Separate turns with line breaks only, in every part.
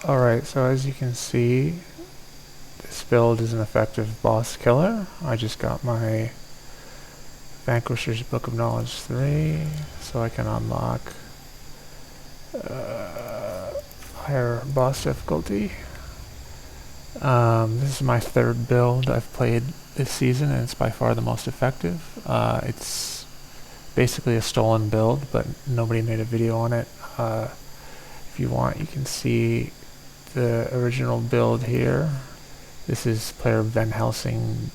Alright, so as you can see, this build is an effective boss killer. I just got my Vanquisher's Book of Knowledge 3, so I can unlock higher boss difficulty. This is my third build I've played this season, and it's by far the most effective. It's basically a stolen build, but nobody made a video on it. If you want, you can see the original build here. This is player Van Helsing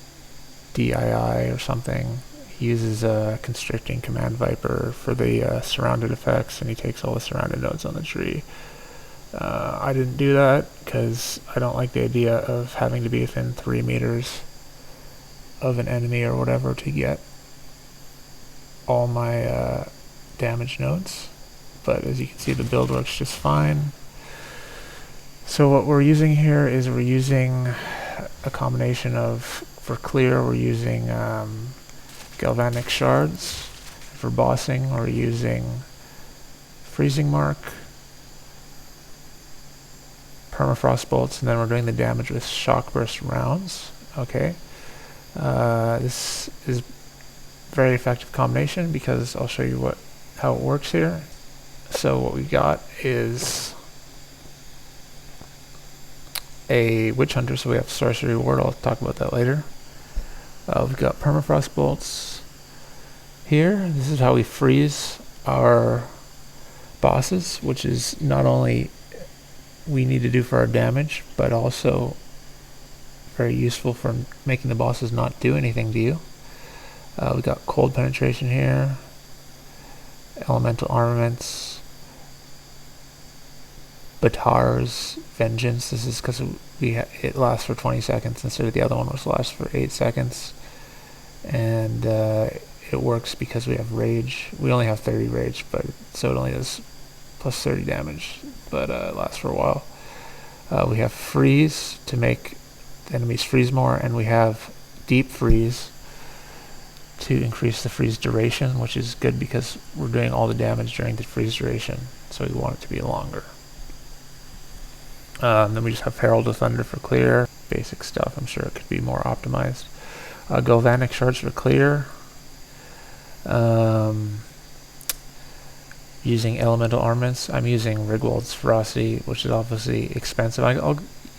DII or something. He uses a constricting command viper for the surrounded effects, and he takes all the surrounded nodes on the tree. I didn't do that because I don't like the idea of having to be within 3 meters of an enemy or whatever to get all my damage nodes. But as you can see, the build works just fine. So what we're using here is we're using a combination of, for clear, we're using Galvanic Shards. For bossing, we're using Freezing Mark, Permafrost Bolts, and then we're doing the damage with Shockburst Rounds. Okay, this is a very effective combination because I'll show you how it works here. So what we got is a Witch Hunter, so we have Sorcery Ward. I'll talk about that later. We've got Permafrost Bolts here. This is how we freeze our bosses, which is not only we need to do for our damage, but also very useful for making the bosses not do anything to you. We got Cold Penetration here, Elemental Armaments, Batar's Vengeance. This is because it lasts for 20 seconds instead of the other one which lasts for 8 seconds. And it works because we have Rage. We only have 30 Rage, so it only does plus 30 damage, but it lasts for a while. We have Freeze to make the enemies freeze more, and we have Deep Freeze to increase the freeze duration, which is good because we're doing all the damage during the freeze duration, so we want it to be longer. Then we just have Herald of Thunder for clear. Basic stuff. I'm sure it could be more optimized. Galvanic Shards for clear. Using Elemental Armaments. I'm using Rigwald's Ferocity, which is obviously expensive.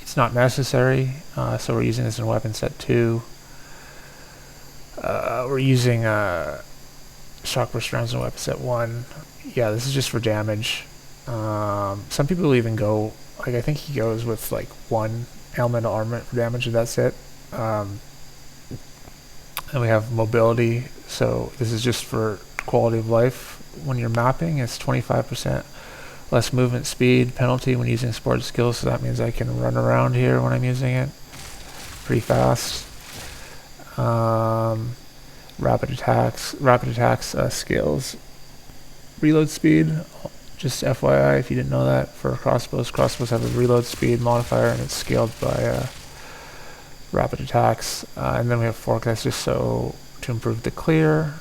It's not necessary, so we're using this in weapon set 2. We're using Shockburst Rounds in weapon set 1. Yeah, this is just for damage. Some people even go, like, I think he goes with like 1 elemental armament for damage, and that's it. And we have mobility, so this is just for quality of life. When you're mapping, it's 25% less movement speed penalty when using sport skills, so that means I can run around here when I'm using it pretty fast. Rapid attacks skills. Reload speed, just FYI if you didn't know that, for crossbows have a reload speed modifier, and it's scaled by rapid attacks. And then we have forecast just to improve the clear.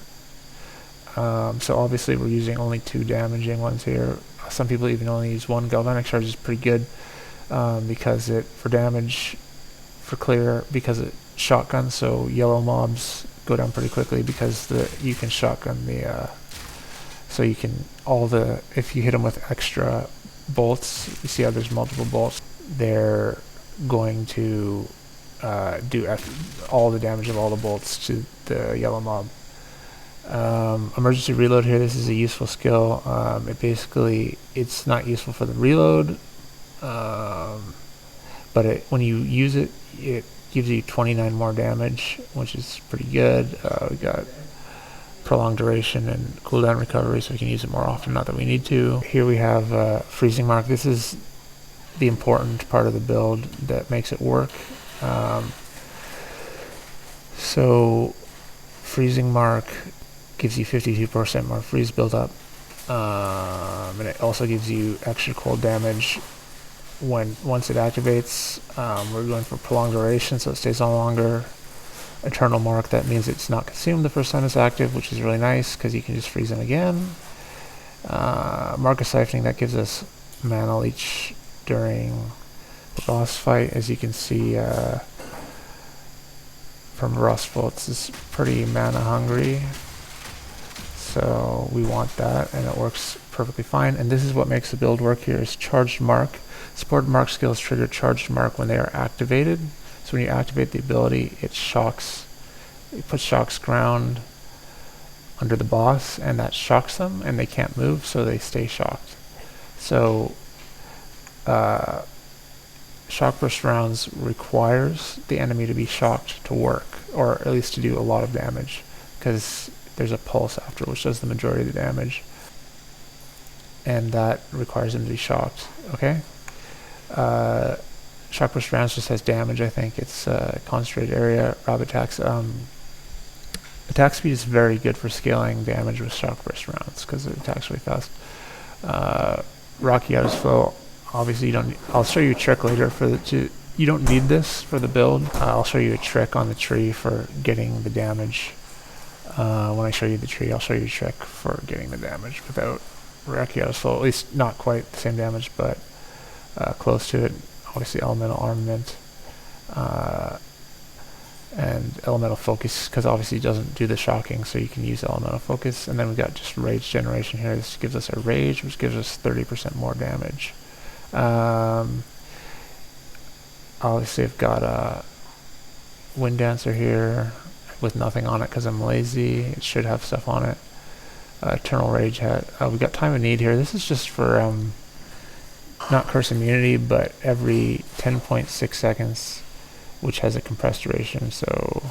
So obviously we're using only 2 damaging ones here. Some people even only use 1. Galvanic Shards is pretty good because for damage, for clear, because it shotguns, so yellow mobs go down pretty quickly because you can shotgun so you can if you hit them with extra bolts, you see how there's multiple bolts, they're going to do all the damage of all the bolts to the yellow mob. Emergency reload here, this is a useful skill. It's not useful for the reload, but when you use it, it gives you 29 more damage, which is pretty good. We got prolonged duration and cooldown recovery, so we can use it more often, not that we need to. Here we have Freezing Mark. This is the important part of the build that makes it work. So Freezing Mark gives you 52% more freeze buildup, and it also gives you extra cold damage once it activates. We're going for prolonged duration, so it stays on longer. Eternal Mark, that means it's not consumed the first time it's active, which is really nice because you can just freeze them again. Mark of Siphoning, that gives us mana leech during the boss fight. As you can see from Rustful, it's pretty mana hungry, so we want that, and it works perfectly fine. And this is what makes the build work here, is Charged Mark. Supported mark skills trigger Charged Mark when they are activated. So when you activate the ability, it puts shocks ground under the boss, and that shocks them, and they can't move, so they stay shocked. So Shockburst Rounds requires the enemy to be shocked to work, or at least to do a lot of damage, because there's a pulse after, which does the majority of the damage, and that requires them to be shocked. Okay. Shockburst Rounds just has damage. I think it's concentrated area, rapid attacks. Attack speed is very good for scaling damage with Shockburst Rounds because it attacks really fast. Rocky Out of Flow. Obviously, you don't. I'll show you a trick later you don't need this for the build. I'll show you a trick on the tree for getting the damage. When I show you the tree, I'll show you a trick for getting the damage without Rocky Out of Flow. At least not quite the same damage, but close to it. Obviously, Elemental Armament and Elemental Focus, because obviously it doesn't do the shocking, so you can use Elemental Focus. And then we've got just Rage Generation here. This gives us a Rage, which gives us 30% more damage. Obviously, I've got a Wind Dancer here with nothing on it because I'm lazy. It should have stuff on it. Eternal Rage Hat. We've got Time of Need here. This is just for not curse immunity, but every 10.6 seconds, which has a compressed duration, so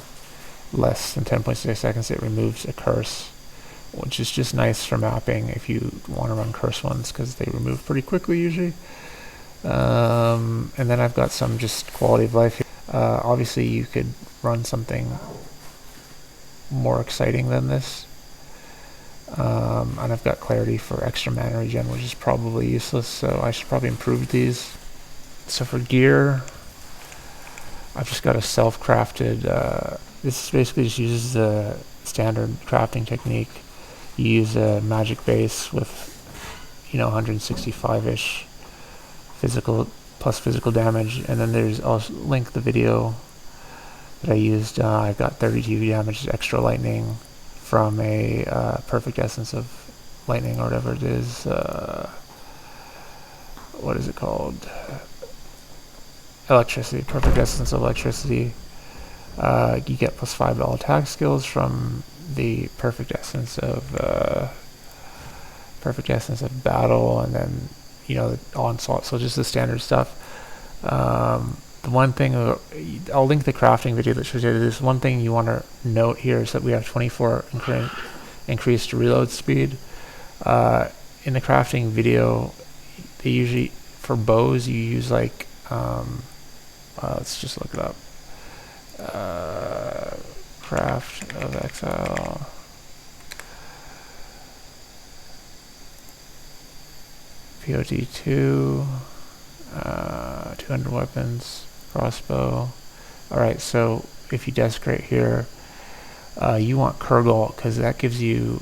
less than 10.6 seconds it removes a curse, which is just nice for mapping if you want to run curse ones, because they remove pretty quickly usually. And then I've got some just quality of life here. Obviously you could run something more exciting than this. And I've got clarity for extra mana regen, which is probably useless, so I should probably improve these. So for gear, I've just got a self-crafted, this basically just uses the standard crafting technique. You use a magic base with, 165-ish physical plus physical damage, and then there's also link the video that I used. I've got 32 damage extra lightning from a perfect essence of lightning, or whatever it is. What is it called? Electricity. Perfect essence of electricity. You get +5 to all attack skills from the perfect essence of battle, and then the onslaught. So just the standard stuff. The one thing, I'll link the crafting video that shows you this. One thing you want to note here is that we have 24 increased reload speed. In the crafting video, they usually, for bows, you use like, let's just look it up. Craft of Exile. poe2, 200 weapons. Crossbow. Alright, so if you desecrate here, you want Kurgle, because that gives you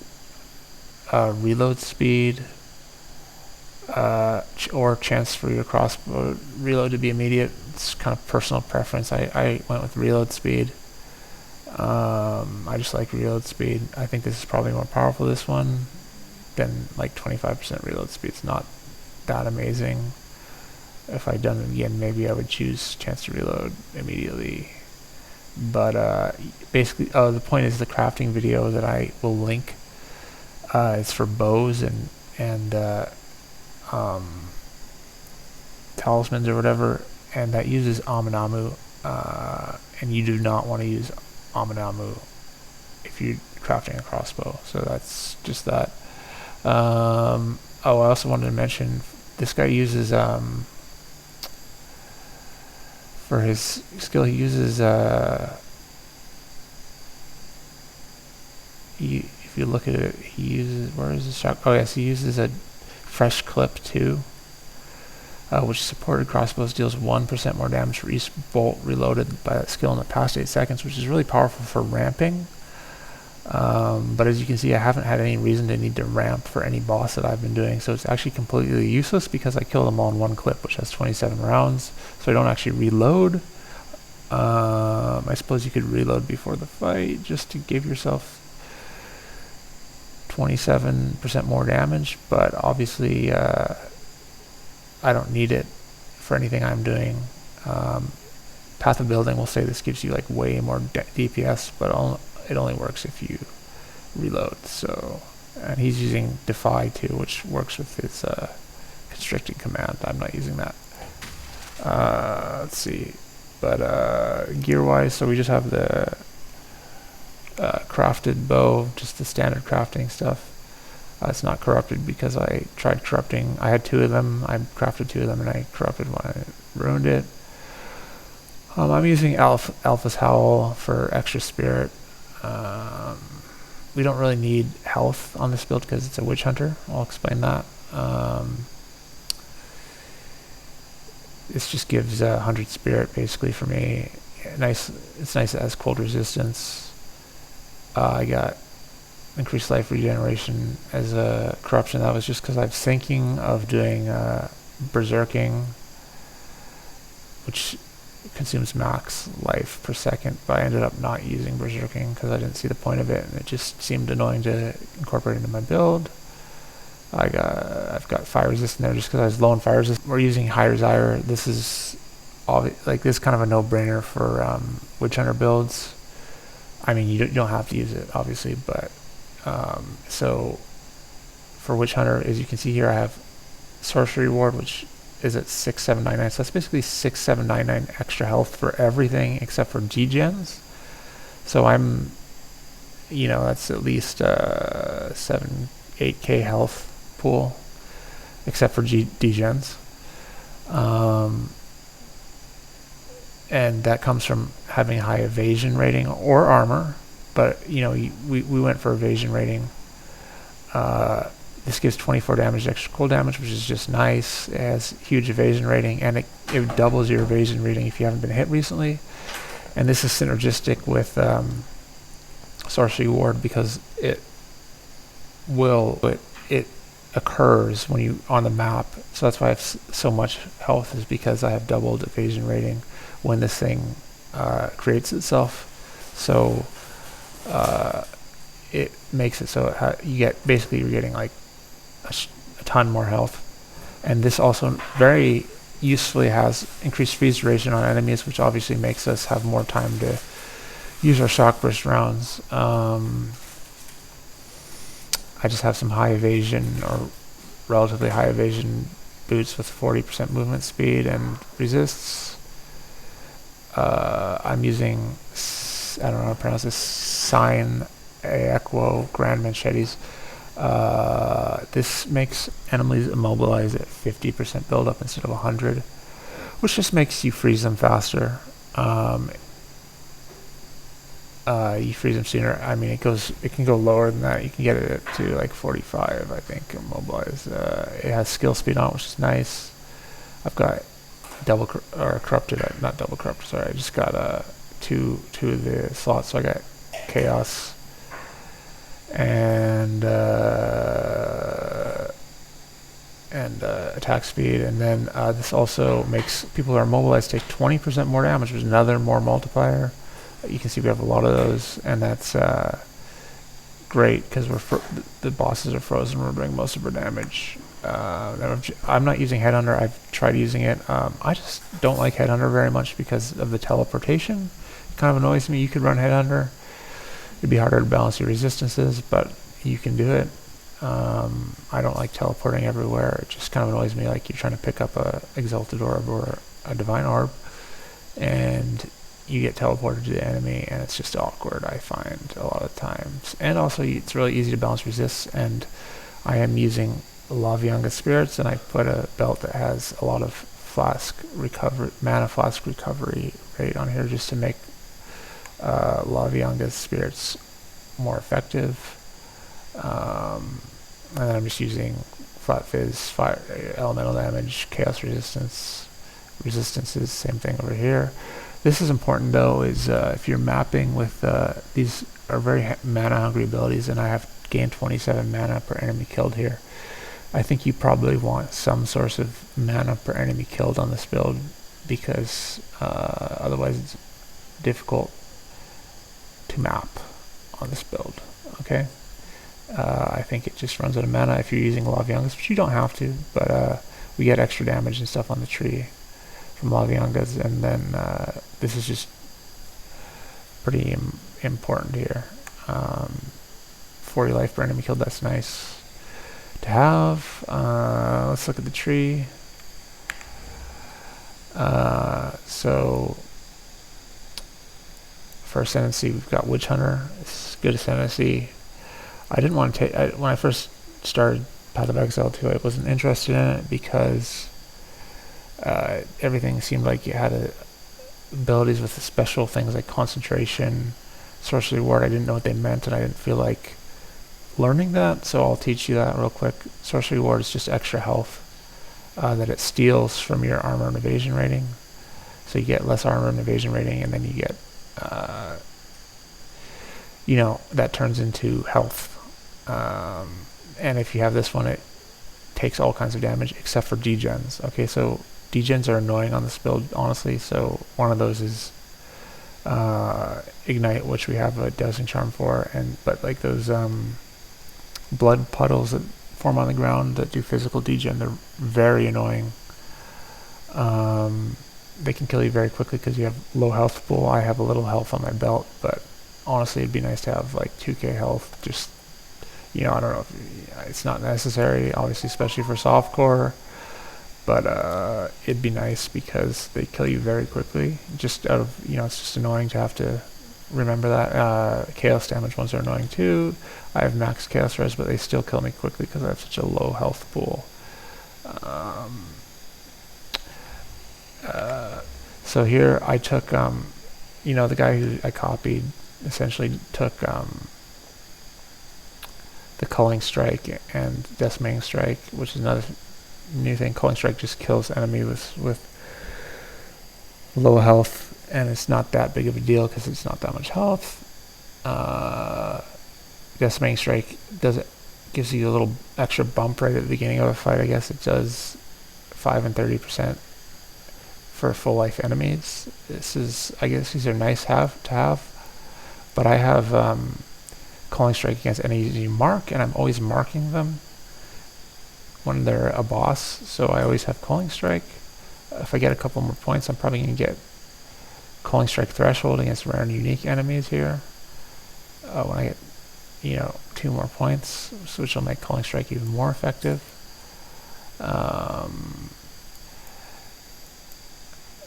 reload speed, or chance for your crossbow reload to be immediate. It's kind of personal preference. I went with reload speed. I just like reload speed. I think this is probably more powerful, this one, than like 25% reload speed. It's not that amazing. If I'd done it again, maybe I would choose chance to reload immediately. But basically, the point is the crafting video that I will link. It's for bows and talismans or whatever, and that uses Aminamu, and you do not want to use Aminamu if you're crafting a crossbow. So that's just that. I also wanted to mention this guy uses for his skill, he uses if you look at it, he uses, where is his shock? Oh yes, he uses a fresh clip too, which supported crossbows deals 1% more damage for each bolt reloaded by that skill in the past 8 seconds, which is really powerful for ramping. But as you can see, I haven't had any reason to need to ramp for any boss that I've been doing, so it's actually completely useless because I kill them all in one clip, which has 27 rounds, so I don't actually reload. I suppose you could reload before the fight just to give yourself 27% more damage, but obviously I don't need it for anything I'm doing. Path of Building will say this gives you like way more DPS, but it only works if you reload. So, and he's using Defy too, which works with his constricting command. I'm not using that. Let's see, but gear wise, so we just have the crafted bow, just the standard crafting stuff. It's not corrupted because I tried corrupting. I had 2 of them. I crafted 2 of them and I corrupted one. I ruined it. I'm using Alpha's Howl for extra spirit. We don't really need health on this build because it's a witch hunter. I'll explain that. This just gives 100 spirit basically for me. Nice. It's nice it has cold resistance. I got increased life regeneration as a corruption. That was just because I was thinking of doing berserking, which consumes max life per second, but I ended up not using berserking because I didn't see the point of it, and it just seemed annoying to incorporate into my build. I've got fire resist in there just because I was low on fire resist. We're using Higher Zyre. This is this is kind of a no-brainer for witch hunter builds. I mean, you don't have to use it obviously, but so for witch hunter, as you can see here, I have sorcery ward, which is at 6799, so that's basically 6799 extra health for everything except for G-gens. So I'm, that's at least 8k health pool except for D-gens. And that comes from having high evasion rating or armor, but we went for evasion rating. This gives 24 damage extra cold damage, which is just nice. It has huge evasion rating, and it doubles your evasion rating if you haven't been hit recently. And this is synergistic with sorcery ward because it occurs when you on the map. So that's why I have so much health, is because I have doubled evasion rating when this thing creates itself. So it makes it so you're getting like a ton more health. And this also very usefully has increased freeze duration on enemies, which obviously makes us have more time to use our Shockburst Rounds. I just have some high evasion or relatively high evasion boots with 40% movement speed and resists. I'm using, I don't know how to pronounce this, Sign Equo Grand Machetes. This makes enemies immobilize at 50% buildup instead of 100, which just makes you freeze them faster. You freeze them sooner. I mean, it can go lower than that. You can get it to like 45, I think, immobilize. It has skill speed on it, which is nice. I've got corrupted, not double corrupted, sorry. I just got two of the slots, so I got chaos and attack speed, and then this also makes people who are immobilized take 20% more damage, which is another more multiplier. You can see we have a lot of those, and that's great because the bosses are frozen. We're doing most of our damage. I'm not using Headhunter. I've tried using it. I just don't like Headhunter very much because of the teleportation. It kind of annoys me. You could run Headhunter. It'd be harder to balance your resistances, but you can do it. I don't like teleporting everywhere. It just kind of annoys me, like you're trying to pick up a Exalted Orb or a Divine Orb, and you get teleported to the enemy, and it's just awkward, I find, a lot of times. And also, it's really easy to balance resists, and I am using Lavianga Spirits, and I put a belt that has a lot of mana flask recovery rate on here just to make Lavianga Spirits more effective. And then I'm just using Flat Fizz, Fire, Elemental Damage, Chaos Resistance. Resistances, same thing over here. This is important though, is if you're mapping with, these are very mana hungry abilities, and I have gained 27 mana per enemy killed here. I think you probably want some source of mana per enemy killed on this build, because otherwise it's difficult to map on this build. Okay, I think it just runs out of mana if you're using Laviangas, which you don't have to, but we get extra damage and stuff on the tree from Laviangas, and then this is just pretty important here. 40 life per enemy killed, that's nice to have. Let's look at the tree. So for ascendancy, we've got Witch Hunter. It's good ascendancy. I didn't want to take, when I first started Path of Exile 2, I wasn't interested in it because everything seemed like it had abilities with the special things like concentration, sorcery ward. I didn't know what they meant, and I didn't feel like learning that, so I'll teach you that real quick. Sorcery ward is just extra health that it steals from your armor and evasion rating. So you get less armor and evasion rating, and then you get, you know, that turns into health. And if you have this one, it takes all kinds of damage except for degens. Okay, so degens are annoying on this build, honestly. So one of those is Ignite, which we have a Dousing Charm for, but like those blood puddles that form on the ground that do physical degen, they're very annoying. They can kill you very quickly because you have low health pool. I have a little health on my belt, but honestly it'd be nice to have like 2k health. Just, you know, I don't know if it's not necessary, obviously, especially for softcore, but it'd be nice because they kill you very quickly. Just out of, you know, it's just annoying to have to remember that. Chaos damage ones are annoying too. I have max chaos res, but they still kill me quickly because I have such a low health pool. So here I took, you know, the guy who I copied essentially took the Culling Strike and Decimating Strike, which is another new thing. Culling Strike just kills enemy with low health, and it's not that big of a deal because it's not that much health. Decimating Strike gives you a little extra bump right at the beginning of a fight. I guess it does 5 and 30% for full life enemies. This is, I guess these are nice to have, but I have Culling Strike against enemies you mark, and I'm always marking them when they're a boss, so I always have Culling Strike. If I get a couple more points, I'm probably going to get Culling Strike Threshold against rare and unique enemies here. When I get, you know, 2 more points, which will make Culling Strike even more effective.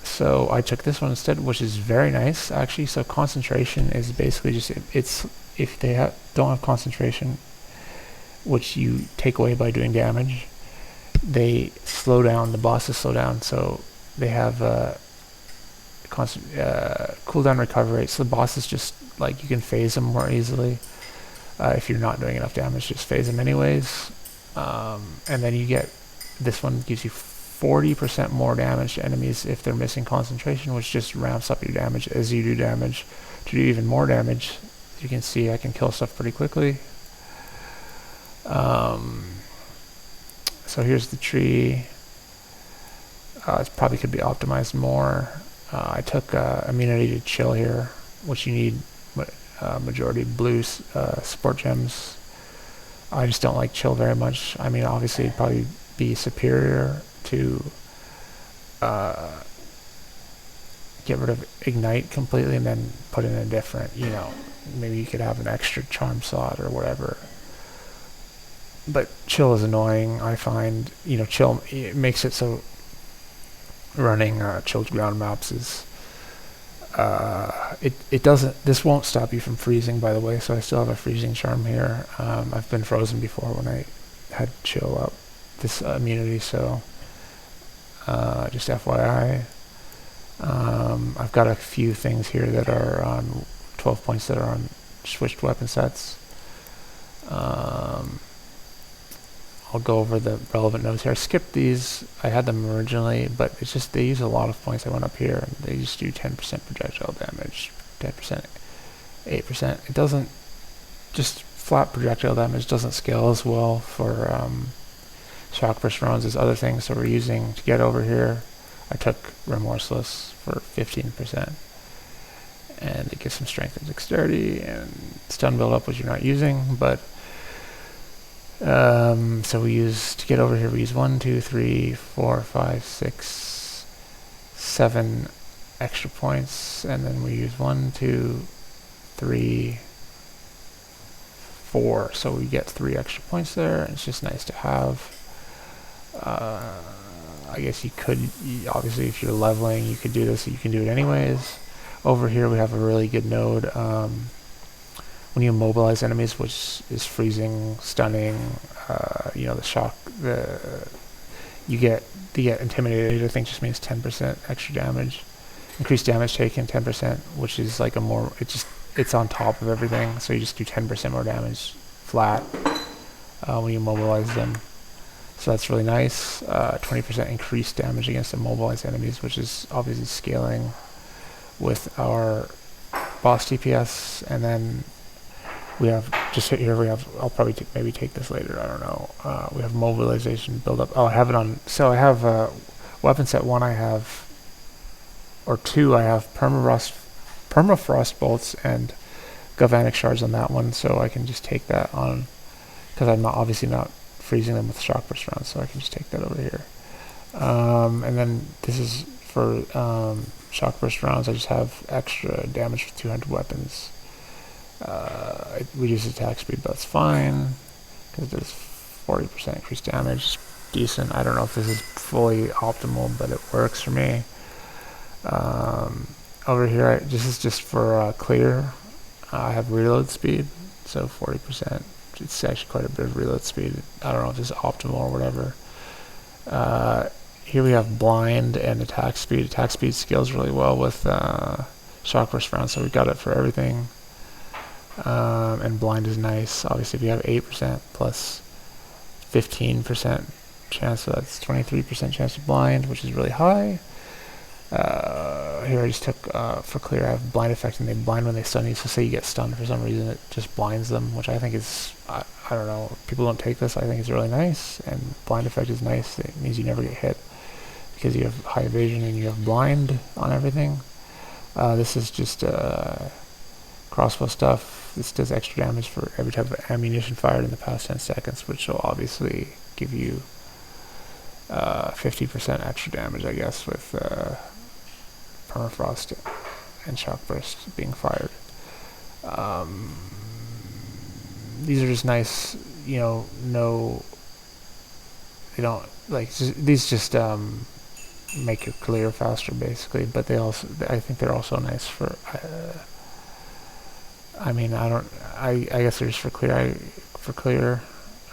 So I took this one instead, which is very nice actually. So concentration is basically just, it's if they don't have concentration, which you take away by doing damage, they slow down, the bosses slow down, so they have cooldown recovery rate, so the bosses just, like, you can phase them more easily. If you're not doing enough damage, just phase them anyways. And then you get, this one gives you 40% more damage to enemies if they're missing concentration, which just ramps up your damage as you do damage to do even more damage. As you can see, I can kill stuff pretty quickly. So here's the tree. It probably could be optimized more. I took immunity to chill here, which you need majority blue support gems. I just don't like chill very much. I mean, obviously it'd probably be superior to get rid of ignite completely and then put in a different, you know, maybe you could have an extra charm slot or whatever. But chill is annoying, I find. You know, chill, it makes it so running chilled ground maps is it doesn't, this won't stop you from freezing, by the way, so I still have a freezing charm here. I've been frozen before when I had chill up this immunity, so just FYI. I've got a few things here that are on 12 points that are on switched weapon sets. I'll go over the relevant nodes here. I skipped these. I had them originally, but it's just they use a lot of points. I went up here and they just do 10% projectile damage, 10%, 8%. It doesn't, just flat projectile damage doesn't scale as well for Shockburst Rounds as other things. So we're using, to get over here, I took Remorseless for 15%. And it gives some strength and dexterity and stun build up, which you're not using, but so we use, to get over here, we use 1, 2, 3, 4, 5, 6, 7 extra points, and then we use 1, 2, 3, 4, so we get 3 extra points there. It's just nice to have. I guess you could, obviously if you're leveling, you could do this, you can do it anyways. Over here we have a really good node when you immobilize enemies, which is freezing, stunning, the shock, you get intimidated, I think just means 10% extra damage. Increased damage taken 10%, which is like a more, it's on top of everything, so you just do 10% more damage flat when you immobilize them. So that's really nice. 20% increased damage against immobilized enemies, which is obviously scaling with our boss DPS. And then we have, just here we have, I'll probably maybe take this later, I don't know. We have mobilization build up. Oh, I have it on, so I have weapon set 1, I have, or 2, I have permafrost bolts and galvanic shards on that one, so I can just take that on, because I'm not obviously not freezing them with Shockburst Rounds, so I can just take that over here. And then this is for Shockburst Rounds, I just have extra damage for 200 weapons. It reduces attack speed, but that's fine, because it does 40% increased damage. Decent. I don't know if this is fully optimal, but it works for me. Over here, this is just for clear. I have reload speed, so 40%. It's actually quite a bit of reload speed. I don't know if this is optimal or whatever. Here we have blind and attack speed. Attack speed scales really well with Shockburst Rounds, so we got it for everything. And blind is nice. Obviously, if you have 8% plus 15% chance, so that's 23% chance of blind, which is really high. Here I just took, for clear, I have blind effect, and they blind when they stun you, so say you get stunned for some reason, it just blinds them, which I think is, I don't know, people don't take this, I think it's really nice, and blind effect is nice. It means you never get hit, because you have high evasion and you have blind on everything. This is just crossbow stuff. This does extra damage for every type of ammunition fired in the past 10 seconds, which will obviously give you 50% extra damage, I guess, with permafrost and shockburst being fired. These are just nice, no, they don't, like, these just make your clear faster, basically, but they also, I think they're also nice for, I mean, I guess they're just for clear,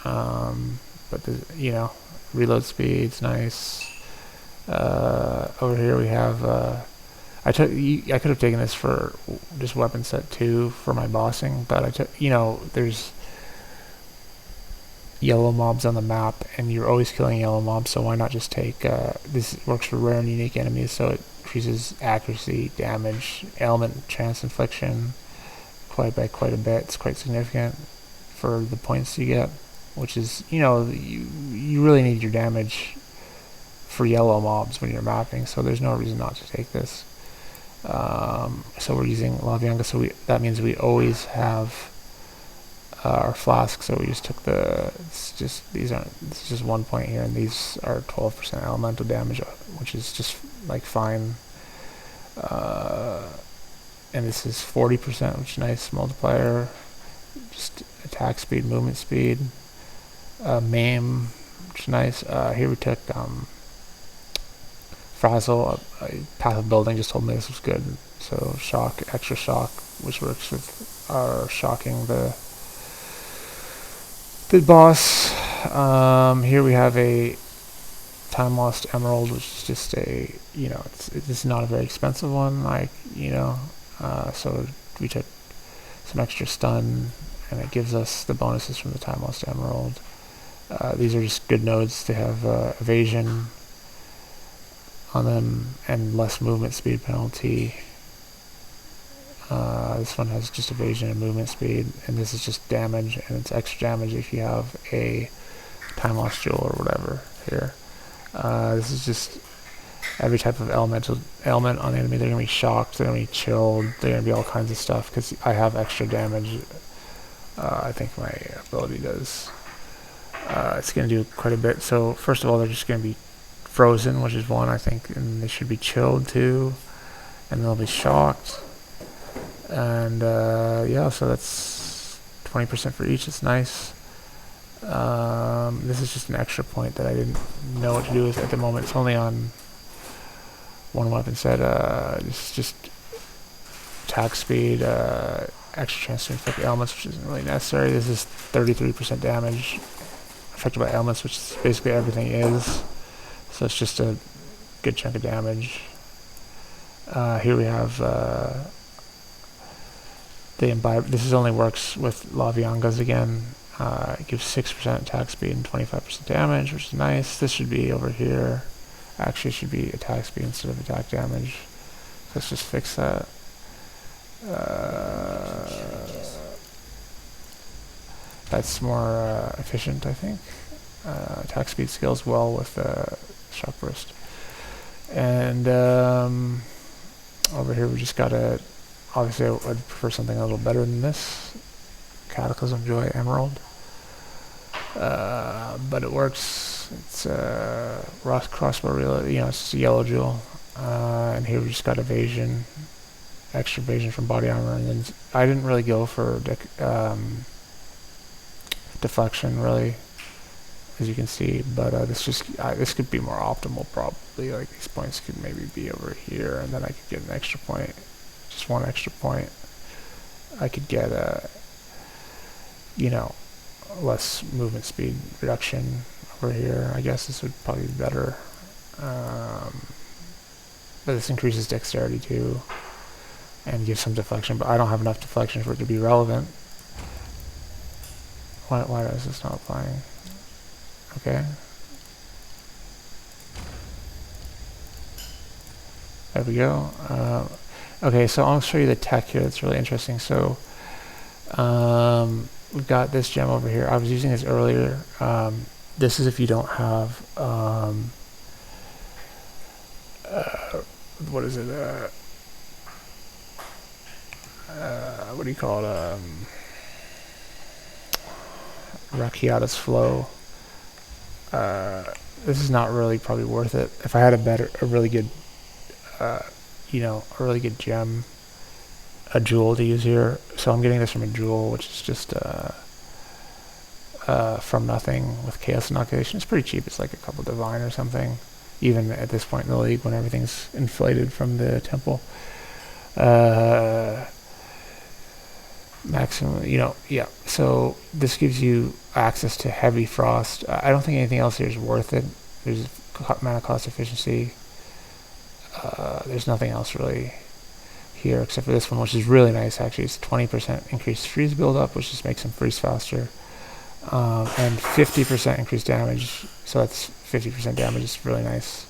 but the, reload speed's nice. Over here we have, I could have taken this for just weapon set 2 for my bossing, but I took, there's yellow mobs on the map, and you're always killing yellow mobs, so why not just take, this works for rare and unique enemies, so it increases accuracy, damage, ailment, chance infliction, quite a bit. It's quite significant for the points you get, which is, you really need your damage for yellow mobs when you're mapping, so there's no reason not to take this. So we're using La Vianga, so that means we always have our flask, so we just took it's just 1 point here, and these are 12% elemental damage, which is just like fine. And this is 40%, which is nice multiplier. Just attack speed, movement speed, maim, which is nice. Here we took Frazzle, Path of Building just told me this was good. So shock, extra shock, which works with our shocking the boss. Here we have a Time Lost Emerald, which is just a, it's not a very expensive one, like, so we took some extra stun, and it gives us the bonuses from the Time Lost Emerald. These are just good nodes. They have evasion on them and less movement speed penalty. This one has just evasion and movement speed, and this is just damage, and it's extra damage if you have a time loss jewel or whatever here. This is just every type of element on the enemy. They're going to be shocked, they're going to be chilled, they're going to be all kinds of stuff because I have extra damage. I think my ability does. It's going to do quite a bit. So first of all, they're just going to be frozen, which is one, I think, and they should be chilled too, and they'll be shocked. And yeah, so that's 20% for each. It's nice. This is just an extra point that I didn't know what to do with at the moment. It's only on one weapon set. It's just attack speed, extra chance to inflict elements, which isn't really necessary. This is 33% damage affected by elements, which is basically everything is. So it's just a good chunk of damage. Here we have the imbibe. This only works with Laviangas again. It gives 6% attack speed and 25% damage, which is nice. This should be over here. Actually, it should be attack speed instead of attack damage. So let's just fix that. That's more efficient, I think. Attack speed scales well with Shockburst. And over here we just got a... Obviously, I'd prefer something a little better than this. Cataclysm Joy Emerald. But it works. It's crossbow reel, you know, it's just a yellow jewel. And here we just got evasion, extra evasion from body armor, and then I didn't really go for deflection really, as you can see. But this could be more optimal probably. Like these points could maybe be over here, and then I could get an extra point, just one extra point. I could get you know, less movement speed reduction over here. I guess this would probably be better. But this increases dexterity too, and gives some deflection, but I don't have enough deflection for it to be relevant. Why is this not applying? Okay. There we go. Okay, so I'll show you the tech here. That's really interesting. So we've got this gem over here. I was using this earlier. This is if you don't have what is it? What do you call it? Rakiata's Flow. This is not really probably worth it. If I had a really good, you know, a really good gem, a jewel to use here. So I'm getting this from a jewel, which is just from nothing with chaos inoculation. It's pretty cheap. It's like a couple divine or something, even at this point in the league when everything's inflated from the temple. Maximum, you know, yeah. So this gives you access to heavy frost. I don't think anything else here is worth it. There's mana cost efficiency. There's nothing else really here except for this one, which is really nice actually. It's 20% increased freeze buildup, which just makes them freeze faster, and 50% increased damage. So that's 50% damage. It's really nice.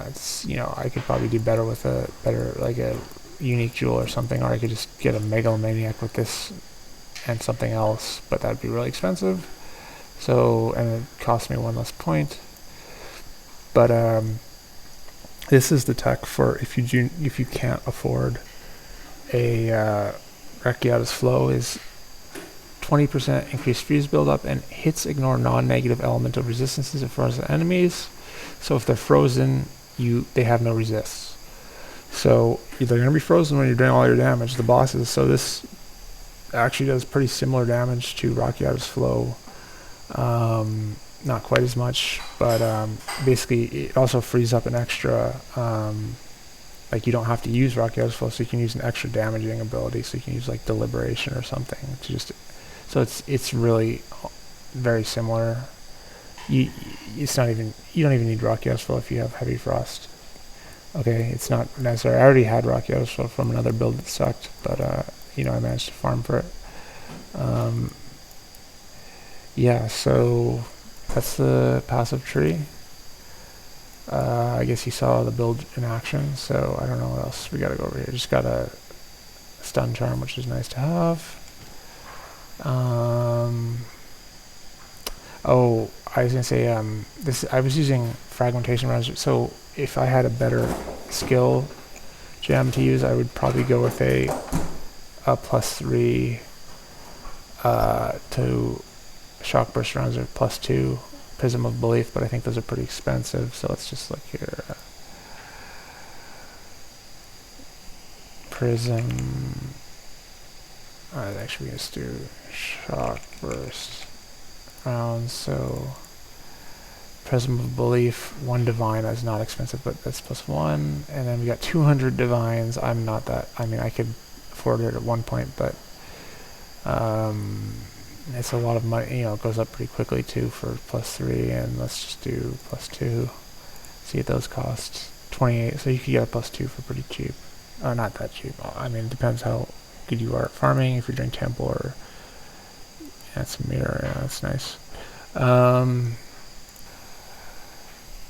It's, you know, I could probably do better with a like a unique jewel or something, or I could just get a megalomaniac with this and something else, but that'd be really expensive. So, and it cost me one less point. But this is the tech for if you can't afford a Rakiata's Flow. Is 20% increased freeze buildup, and hits ignore non-negative elemental resistances of frozen enemies. So if they're frozen, they have no resists. So they're going to be frozen when you're doing all your damage, the bosses. So this actually does pretty similar damage to Rakiata's Flow. Not quite as much, but basically it also frees up an extra, like you don't have to use Rakiata's Flow, so you can use an extra damaging ability. So you can use like Deliberation or something to just, so it's really very similar. You don't even need Rakiata's Flow if you have Heavy Frost. Okay, it's not necessary. I already had Rakiata's Flow from another build that sucked, but you know, I managed to farm for it. Yeah, so that's the passive tree. I guess you saw the build in action, so I don't know what else we gotta go over here. Just got a stun charm, which is nice to have. Oh, I was gonna say, this I was using fragmentation rounds, so if I had a better skill gem to use, I would probably go with a +3 to Shockburst Rounds or +2 Prism of Belief, but I think those are pretty expensive, so let's just look here. Prism. Alright, actually, we're going to do Shockburst Rounds, so Prism of Belief, 1 Divine is not expensive, but that's +1, and then we got 200 Divines. I'm not that, I mean, I could afford it at one point, but it's a lot of money, you know, it goes up pretty quickly too for +3, and let's just do +2, see what those cost. 28, so you could get a +2 for pretty cheap. Not that cheap, I mean, it depends how good you are at farming, if you're doing temple or, that's a mirror, yeah, that's nice.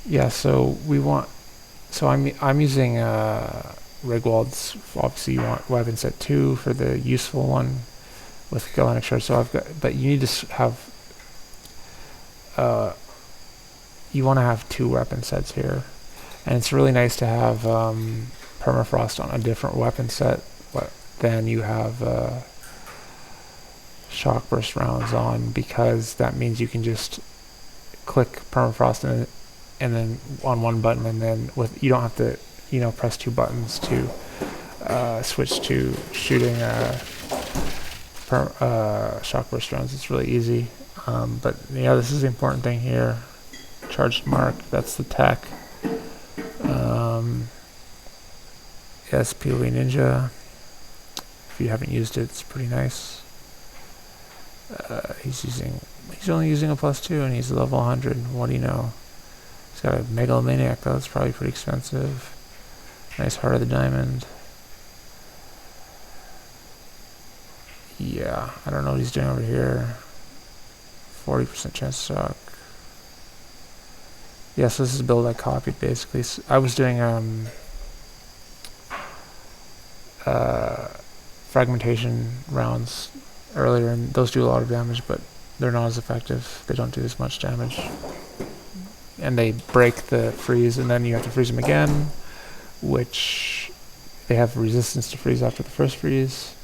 Yeah, so we want, so I'm using Rigwald's, obviously you want weapon set 2 for the useful one with Galvanic Shards, so I've got, but you need to have, you want to have 2 weapon sets here, and it's really nice to have permafrost on a different weapon set than you have Shockburst Rounds on, because that means you can just click permafrost and then on one button, and then with, you don't have to, you know, press 2 buttons to switch to shooting Shockburst Rounds. It's really easy, but yeah, this is the important thing here. Charged mark, that's the tech. Yes, POE Ninja. If you haven't used it, it's pretty nice. He's only using a +2, and he's level 100. What do you know? He's got a Megalomaniac though. It's probably pretty expensive. Nice Heart of the Diamond. Yeah, I don't know what he's doing over here. 40% chance to suck. Yeah, so this is a build I copied basically. So I was doing fragmentation rounds earlier, and those do a lot of damage, but they're not as effective. They don't do as much damage, and they break the freeze, and then you have to freeze them again, which they have resistance to freeze after the first freeze,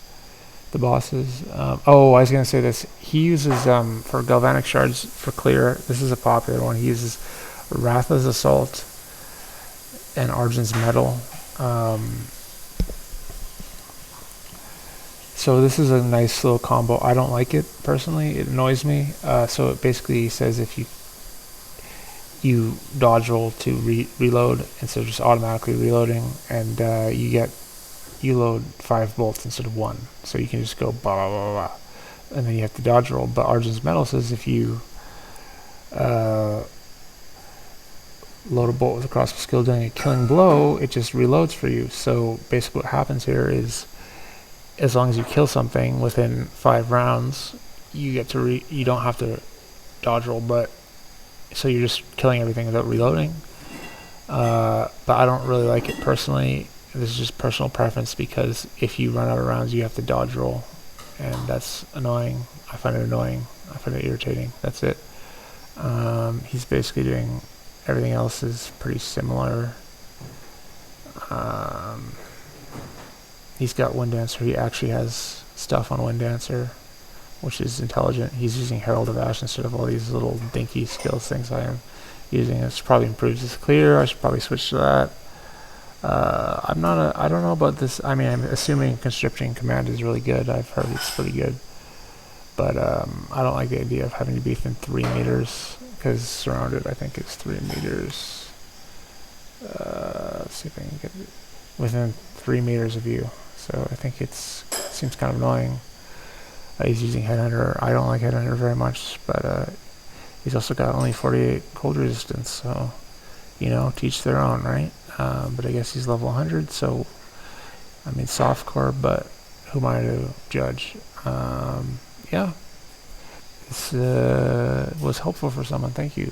the bosses. Oh, I was going to say this. He uses, for Galvanic Shards for clear, this is a popular one, he uses Ratha's Assault and Argent's Metal. So this is a nice little combo. I don't like it personally. It annoys me. So it basically says if you dodge roll to reload instead of just automatically reloading, and you load 5 bolts instead of 1. So you can just go blah blah blah blah, and then you have to dodge roll. But Argent's Metal says if you load a bolt with a crossbow skill doing a killing blow, it just reloads for you. So basically what happens here is, as long as you kill something within 5 rounds, you get to you don't have to dodge roll, but so you're just killing everything without reloading. But I don't really like it personally. This is just personal preference, because if you run out of rounds, you have to dodge roll, and that's annoying. I find it annoying. I find it irritating. That's it. He's basically doing, everything else is pretty similar. He's got Wind Dancer. He actually has stuff on Wind Dancer, which is intelligent. He's using Herald of Ash instead of all these little dinky skills things I am using. This probably improves his clear. I should probably switch to that. I don't know about this. I mean, I'm assuming Constricting Command is really good. I've heard it's pretty good. But I don't like the idea of having to be within 3 meters, because surrounded, I think it's 3 meters. Let's see if I can get it within 3 meters of you. So I think it seems kind of annoying. He's using Headhunter. I don't like Headhunter very much, but he's also got only 48 cold resistance, so, you know, to each their own, right? But I guess he's level 100, so, I mean, softcore, but who am I to judge? Yeah. this was helpful for someone. Thank you.